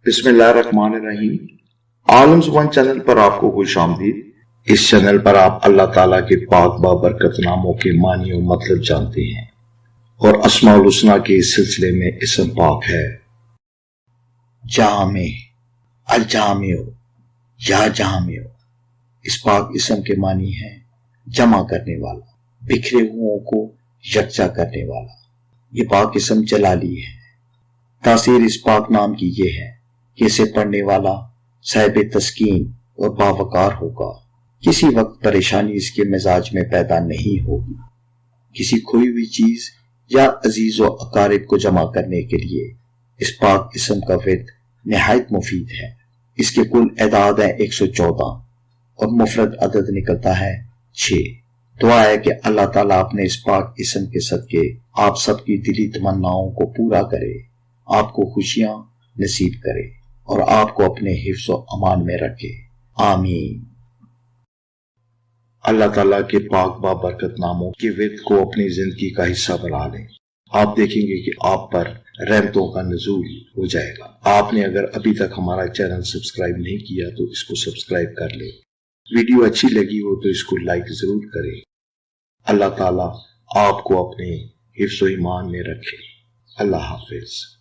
بسم اللہ الرحمن الرحیم۔ عالم زبان چینل پر آپ کو خوش آمدید۔ اس چینل پر آپ اللہ تعالیٰ کے پاک بابرکت ناموں کے معنی و مطلب جانتے ہیں، اور اسماء الحسنی کے اس سلسلے میں اسم پاک ہے جامع، الجامع یا جامع۔ اس پاک اسم کے معنی ہے جمع کرنے والا، بکھرے ہوئوں کو یکجا کرنے والا۔ یہ پاک اسم جلالی ہے۔ تاثیر اس پاک نام کی یہ ہے کہ اسے پڑھنے والا صاحب تسکین اور باوقار ہوگا، کسی وقت پریشانی اس کے مزاج میں پیدا نہیں ہوگی۔ کسی کھوئی ہوئی چیز یا عزیز و اقارب کو جمع کرنے کے لیے اس پاک اسم کا ورد نہایت مفید ہے۔ اس کے کل اعداد ہیں 114 اور مفرد عدد نکلتا ہے 6۔ دعا ہے کہ اللہ تعالیٰ اپنے اس پاک اسم کے صدقے آپ سب کی دلی تمناؤں کو پورا کرے، آپ کو خوشیاں نصیب کرے اور آپ کو اپنے حفظ و امان میں رکھے، آمین۔ اللہ تعالیٰ کے پاک بابرکت ناموں کے ورد کو اپنی زندگی کا حصہ بنا لیں۔ آپ دیکھیں گے کہ آپ پر رحمتوں کا نزول ہو جائے گا۔ آپ نے اگر ابھی تک ہمارا چینل سبسکرائب نہیں کیا تو اس کو سبسکرائب کر لیں۔ ویڈیو اچھی لگی ہو تو اس کو لائک ضرور کریں۔ اللہ تعالیٰ آپ کو اپنے حفظ و ایمان میں رکھے۔ اللہ حافظ۔